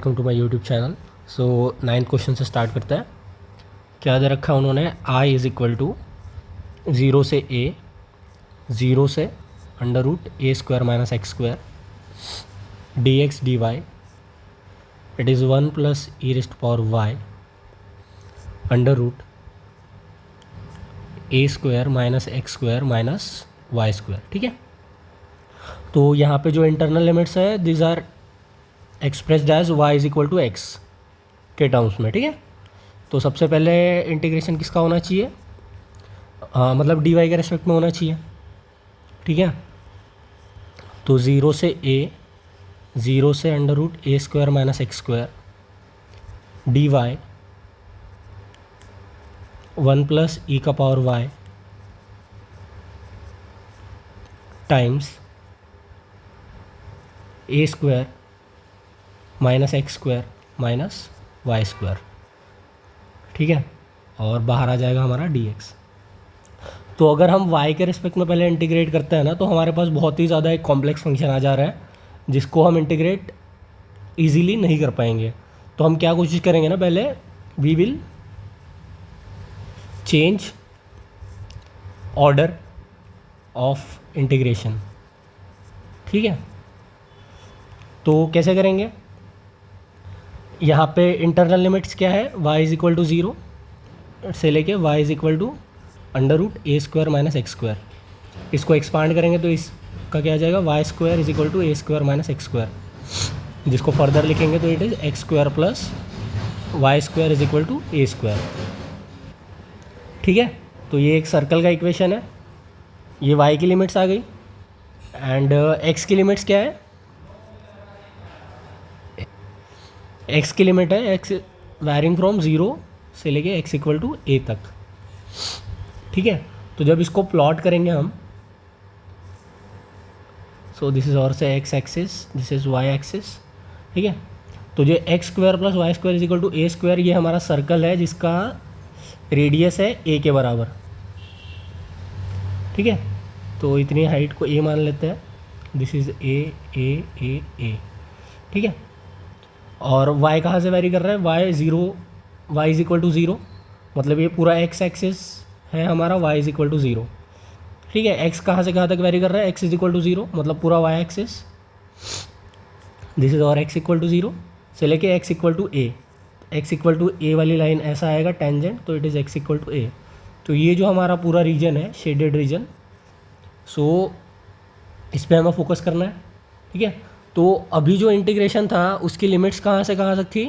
Welcome to my YouTube channel. So 9th question से start करते हैं। क्या दे रखा है उन्होंने, आई इज़ इक्वल टू 0 से ए, 0 से under root a square minus x square d x d y, it is 1 plus e raise power y under root a square minus x square minus y square. ठीक है, तो यहाँ पे जो internal limits है these are expressed as y is equal to x के terms में। ठीक है, तो सबसे पहले इंटीग्रेशन किसका होना चाहिए, मतलब dy के रेस्पेक्ट में होना चाहिए। ठीक है, तो 0 से a, 0 से under root a square minus x square d y 1 plus e का power y times a square minus x square minus y square. ठीक है, और बाहर आ जाएगा हमारा डी एक्स। तो अगर हम y के रिस्पेक्ट में पहले इंटीग्रेट करते हैं ना, तो हमारे पास बहुत ही ज़्यादा एक कॉम्प्लेक्स फंक्शन आ जा रहा है जिसको हम इंटीग्रेट इजीली नहीं कर पाएंगे। तो हम क्या कोशिश करेंगे ना, पहले we will change order of integration. ठीक है, तो कैसे करेंगे, यहाँ पे इंटरनल लिमिट्स क्या है, y इज़ इक्वल टू 0 से लेके y is equal to under root a square minus x square. इसको एक्सपांड करेंगे तो इसका क्या आ जाएगा, y square is equal to a square minus x square, जिसको फर्दर लिखेंगे तो it is x square plus y square is equal to a square. ठीक है, तो ये एक सर्कल का इक्वेशन है, ये y की लिमिट्स आ गई एंड x की लिमिट्स क्या है, x की लिमिट है x वैरिंग फ्रॉम 0 से लेके x इक्वल टू a तक। ठीक है, तो जब इसको प्लॉट करेंगे हम, सो दिस इज और से x axis, this is y axis. ठीक है, तो जो x square plus y square is equal to a square, ये हमारा सर्कल है जिसका रेडियस है a के बराबर। ठीक है, तो इतनी हाइट को a मान लेते हैं, दिस इज a। ठीक है, और y कहाँ से वेरी कर रहा है, y इज़ इक्वल टू 0, मतलब ये पूरा x एक्सिस है हमारा, y इज़ इक्वल टू 0। ठीक है, x कहाँ से कहाँ तक वेरी कर रहा है, x इज़ इक्वल टू 0, मतलब पूरा y एक्सिस, दिस इज और x इक्वल टू 0 से लेके x equal to a। x equal to a वाली लाइन ऐसा आएगा टेंजेंट, तो it is x equal to a। तो ये जो हमारा पूरा रीजन है, शेडेड रीजन, सो इस पर हमें फोकस करना है। ठीक है, तो अभी जो इंटीग्रेशन था उसकी लिमिट्स कहाँ से कहाँ तक थी,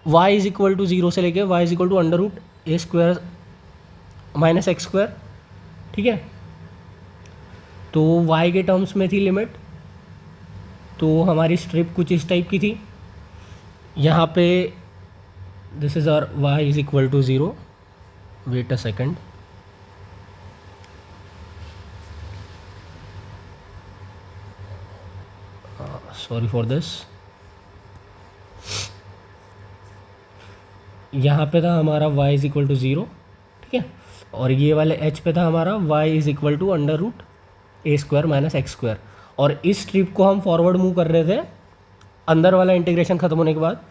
y इज़ इक्वल टू 0 से लेके y is equal to under root a square minus x square. ठीक है, तो y के टर्म्स में थी लिमिट, तो हमारी स्ट्रिप कुछ इस टाइप की थी। यहाँ पे this is our y is equal to 0, wait a second, sorry for this. यहाँ पे था हमारा y इज़ इक्वल टू 0। ठीक है, और ये वाले h पे था हमारा y is equal to under root a square minus x square. और इस स्ट्रिप को हम फॉरवर्ड मूव कर रहे थे, अंदर वाला इंटीग्रेशन ख़त्म होने के बाद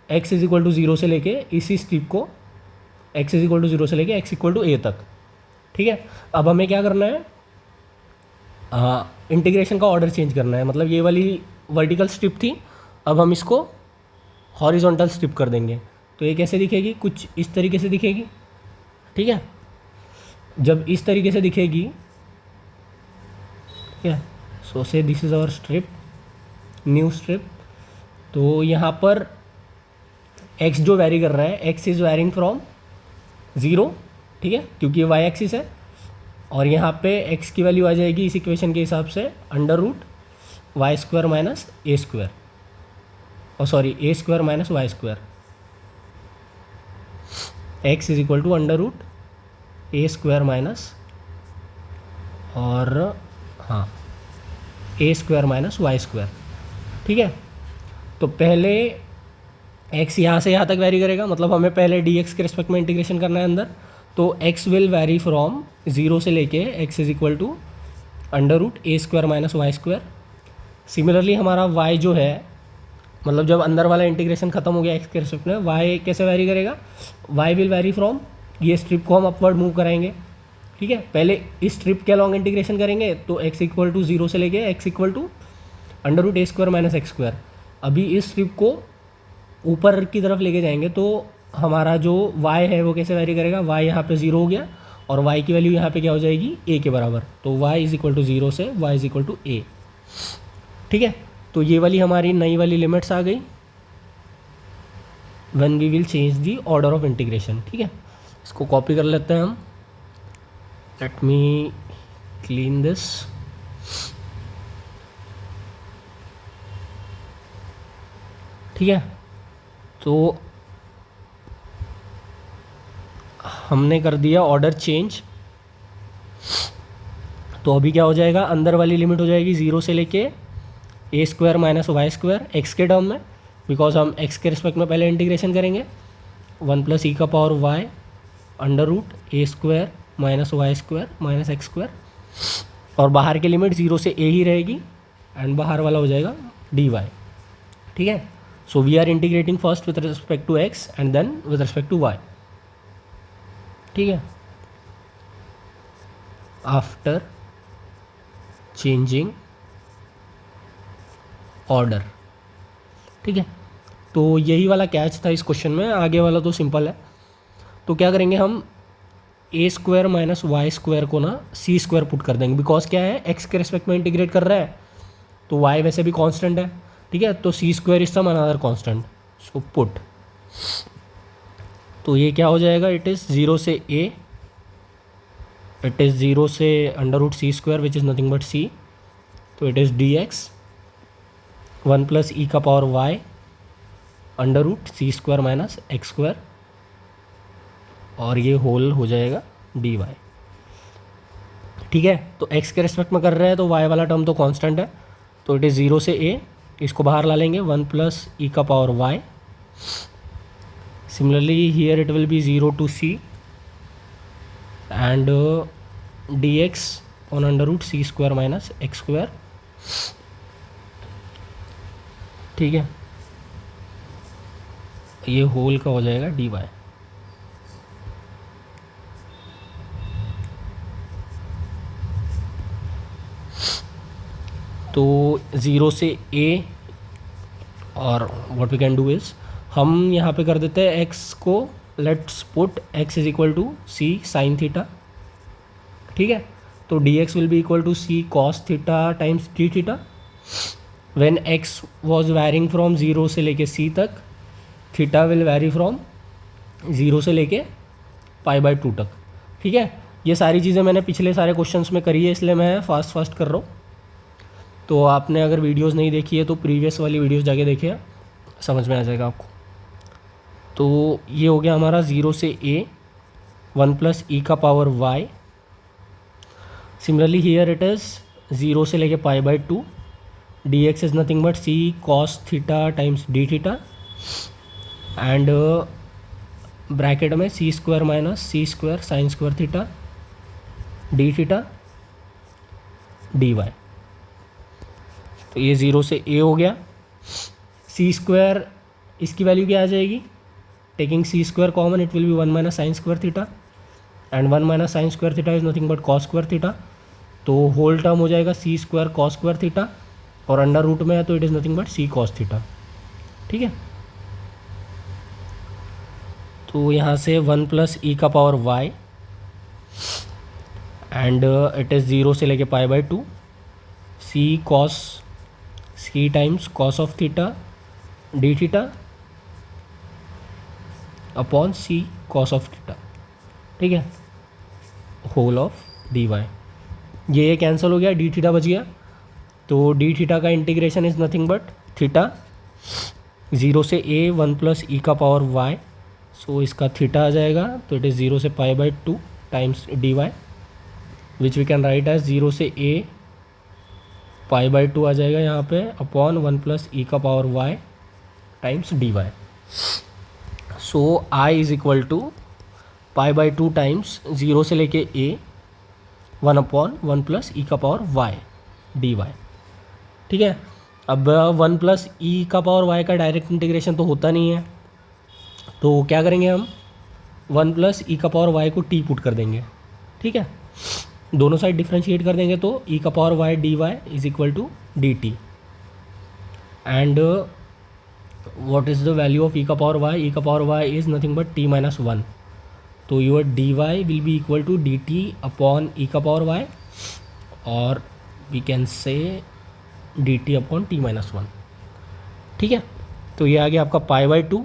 x इज़ इक्वल टू 0 से लेके इसी स्ट्रिप को x इज़ इक्वल टू 0 से लेके x इक्वल टू a तक। ठीक है, अब हमें क्या करना है, इंटीग्रेशन का ऑर्डर चेंज करना है। मतलब ये वाली वर्टिकल स्ट्रिप थी, अब हम इसको हॉरिजॉन्टल स्ट्रिप कर देंगे। तो ये कैसे दिखेगी, कुछ इस तरीके से दिखेगी। ठीक है, जब इस तरीके से दिखेगी, ठीक है, सो से this is our strip, new strip. तो यहाँ पर x जो वेरी कर रहा है, x इज़ वेरिंग फ्रॉम 0। ठीक है, क्योंकि ये y एक्सिस है, और यहाँ पे x की वैल्यू आ जाएगी इस इक्वेशन के हिसाब से under root y square minus a square, और sorry a square minus y square. x is equal to under root a square minus, और हाँ, a square minus y square. ठीक है, तो पहले x यहाँ से यहाँ तक वेरी करेगा, मतलब हमें पहले dx के रिस्पेक्ट में इंटीग्रेशन करना है अंदर। तो x विल वेरी फ्रॉम 0 से लेके x is equal to under root a square minus y square. Similarly हमारा y जो है मतलब जब अंदर वाला इंटीग्रेशन खत्म हो गया एक्स के रिस्पेक्ट में, वाई कैसे वैरी करेगा, वाई विल वैरी फ्रॉम, ये स्ट्रिप को हम अपवर्ड मूव कराएंगे, ठीक है। पहले इस स्ट्रिप के अलॉन्ग इंटीग्रेशन करेंगे तो एक्स इक्वल टू 0 से लेके x equal to under root a square minus x square. अभी इस स्ट्रिप को ऊपर की तरफ लेके जाएंगे तो हमारा जो y है वो कैसे वैरी करेगा, y यहाँ पे 0 हो गया और y की वैल्यू यहाँ पे क्या हो जाएगी, a के बराबर, तो y इज इक्वल टू 0 से y is equal to a, ठीक है। तो ये वाली हमारी नई वाली लिमिट्स आ गई when we will change the order of integration, ठीक है। इसको कॉपी कर लेते हैं हम, लेट मी क्लीन दिस। ठीक है, तो हमने कर दिया ऑर्डर चेंज। तो अभी क्या हो जाएगा, अंदर वाली लिमिट हो जाएगी 0 से लेके a square minus y square x के टर्म में, बिकॉज हम एक्स के रिस्पेक्ट में पहले इंटीग्रेशन करेंगे, 1 प्लस ई का power y under root a square minus y square minus x square, और बाहर की लिमिट 0 से ए ही रहेगी एंड बाहर वाला हो जाएगा डी वाई, ठीक है। So we are integrating first with respect to x and then with respect to y, ठीक है, आफ्टर चेंजिंग ऑर्डर, ठीक है। तो यही वाला कैच था इस क्वेश्चन में, आगे वाला तो सिंपल है। तो क्या करेंगे हम, ए स्क्वायर माइनस वाई स्क्वायर को ना सी स्क्वायर पुट कर देंगे, बिकॉज क्या है एक्स के रिस्पेक्ट में इंटीग्रेट कर रहा है तो वाई वैसे भी कांस्टेंट है, ठीक है। तो c square is some another constant, so put, तो ये क्या हो जाएगा, इट इज़ 0 से a, इट इज़ 0 से under root c square which is nothing but c, तो it is dx 1 plus e का power y under root c square minus x square, और ये होल हो जाएगा dy, ठीक है। तो x के रिस्पेक्ट में कर रहे हैं तो y वाला टर्म तो कांस्टेंट है, तो इट इज़ 0 से a, इसको बाहर ला लेंगे 1 प्लस ई का power y, similarly here it will be 0 to c and dx on under root c square minus x square, ठीक है। ये होल का हो जाएगा dy, तो 0 से a, और what we can do is हम यहाँ पे कर देते हैं x को, let's put x is equal to c sine theta, ठीक है। तो dx will be equal to c cos theta times d theta, when x was varying from 0 से लेके c तक, थीटा विल वैरी फ्रॉम 0 से लेके π/2 तक, ठीक है। ये सारी चीज़ें मैंने पिछले सारे क्वेश्चंस में करी है, इसलिए मैं फास्ट कर रहा हूँ। तो आपने अगर वीडियोस नहीं देखी है तो प्रीवियस वाली वीडियोस जाके देखिए, समझ में आ जाएगा आपको। तो ये हो गया हमारा 0 से a 1 प्लस ई का power y, similarly here it is 0 से लेके π/2, dx is nothing but c cos theta times d theta and bracket में c square minus c square sine square theta d theta dy। तो ये 0 से a हो गया, सी square इसकी value क्या आ जाएगी, taking c square common it will be 1 minus sine square theta and 1 minus sine square theta is nothing but cos square theta, तो होल टर्म हो जाएगा c square cos square theta, और under root में है तो it is nothing but c cos theta, ठीक है। तो यहाँ से 1 प्लस ई का power y and it is 0 से लेके π/2, सी cos c times cos of theta d theta upon c cos of theta, ठीक है, होल ऑफ डी वाई। ये कैंसिल हो गया, डी थीटा बच गया, तो डी थीटा का integration is nothing but theta 0 से a 1 प्लस ई का पावर y, सो इसका थीटा आ जाएगा, तो इट इज़ 0 से π/2 times d y which we can write as 0 से a π/2 आ जाएगा यहाँ पे अपॉन 1 प्लस ई का power y times d y. So I is equal to π/2 times 0 से लेके a 1 अपॉन 1 प्लस ई का पावर y dy, ठीक है। अब 1 प्लस ई का पावर वाई का डायरेक्ट इंटीग्रेशन तो होता नहीं है, तो क्या करेंगे हम 1 प्लस ई का पावर वाई को टी पुट कर देंगे, ठीक है। दोनों साइड डिफ्रेंशिएट कर देंगे तो ई का power y d y is equal to d t, and what is the value of e का पावर y? e का power y is nothing but t minus 1, तो your dy will be equal to dt upon e का power y, और we can say dt upon t minus 1, ठीक है। तो ये आ गया आपका पाई बाई 2।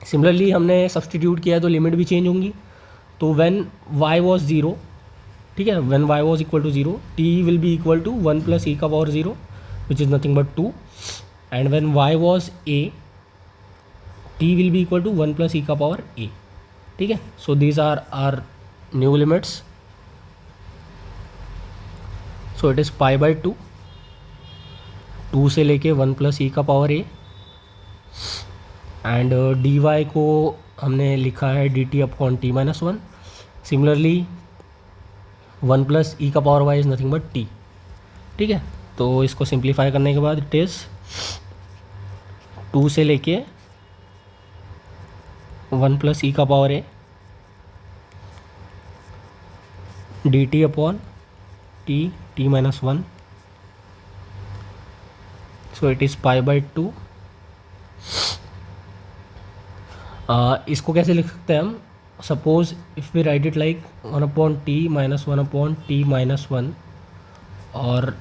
सिमिलरली हमने सब्सटीट्यूट किया तो लिमिट भी चेंज होंगी, तो व्हेन y was 0, ठीक है, when y was equal to 0 t will be equal to 1 plus e का power 0 which is nothing but 2, and when y was a t will be equal to 1 plus e का power a, ठीक है। So these are are new limits, so it is pi by 2, 2 से लेके 1 plus e का power a, and d y को हमने लिखा है d t upon t minus 1। Similarly 1 plus e का power y is nothing but t, ठीक है। तो इसको सिंप्लीफाई करने के बाद इट इज़ 2 से लेके 1 प्लस ई का power a d t upon t minus 1, so it is pi by 2। इसको कैसे लिख सकते हैं हम? Suppose if we write it like 1 upon t minus 1 upon t minus 1, और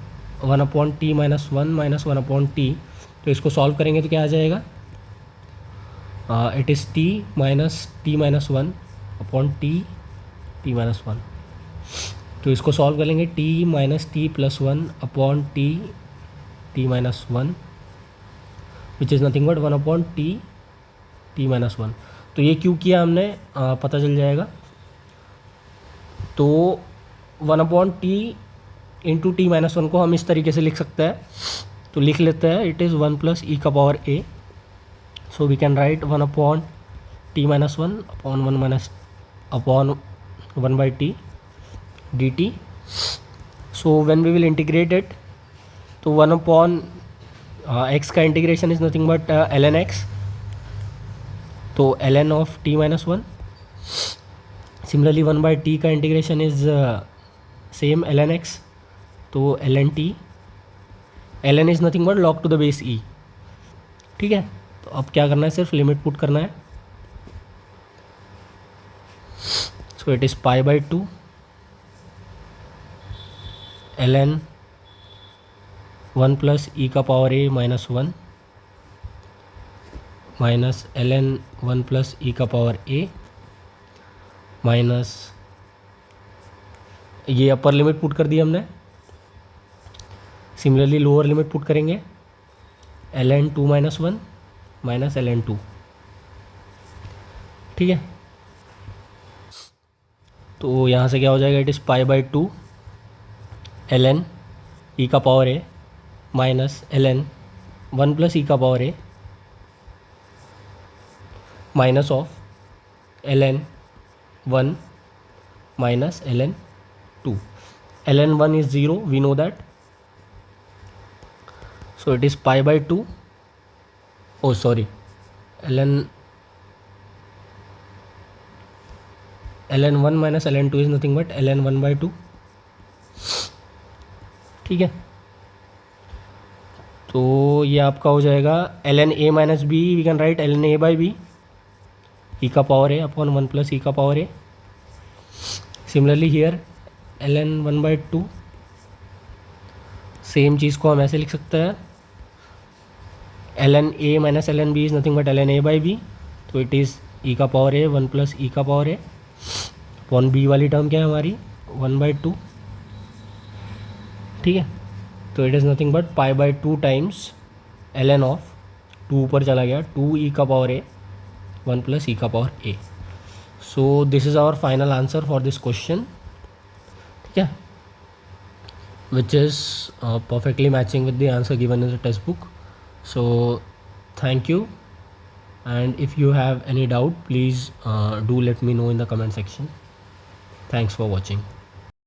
1 upon t minus 1 minus 1 upon t, तो इसको सॉल्व करेंगे तो क्या आ जाएगा? It is t minus 1 upon t minus 1, तो इसको सॉल्व करेंगे T minus T plus 1 upon t minus 1 which is nothing but 1 upon t minus 1। तो ये क्यों किया हमने पता चल जाएगा। तो 1 upon T into T minus 1 को हम इस तरीके से लिख सकते हैं, तो लिख लेते हैं इट इज़ 1 प्लस ई का power a, so we can write 1 upon t minus 1 upon 1 minus upon 1 by t d t. So when we will integrate it, तो 1 अपॉन एक्स का integration is nothing but ln x, तो ln of t minus 1। Similarly 1 by t का integration is same ln x, तो ln t, ln is nothing but log to the base e, ठीक है। तो अब क्या करना है, सिर्फ लिमिट पुट करना है, so it is pi by 2 ln 1 plus e का power a minus 1 minus ln 1 plus e का पावर a माइनस, ये अपर लिमिट पुट कर दी हमने। सिमिलरली लोअर लिमिट पुट करेंगे ln 2 माइनस 1 माइनस ln 2, ठीक है। तो यहाँ से क्या हो जाएगा, it is pi by 2 ln e का power a minus ln 1 plus e का power a minus of ln 1 minus ln 2। ln 1 is 0, we know that, so it is pi by 2, oh sorry, ln 1 minus ln 2 is nothing but ln 1 by 2, ठीक है। तो ये आपका हो जाएगा ln a minus b, we can write ln a by b, e का power a upon 1 plus e का power a। Similarly here ln 1 by 2, same चीज़ को हम ऐसे लिख सकते हैं ln a minus ln b is nothing but ln a by b, तो इट इज़ ई का पावर a 1 प्लस ई का पावर a अपॉन b वाली टर्म क्या है हमारी 1 बाई 2, ठीक है। तो it is nothing but pi by 2 times ln of 2 ऊपर चला गया 2 ई का पावर a 1 प्लस ई का power a। So this is our final answer for this question, ठीक है, which is perfectly matching with the answer given in the textbook. So thank you, and if you have any doubt, please do let me know in the comment section. Thanks for watching.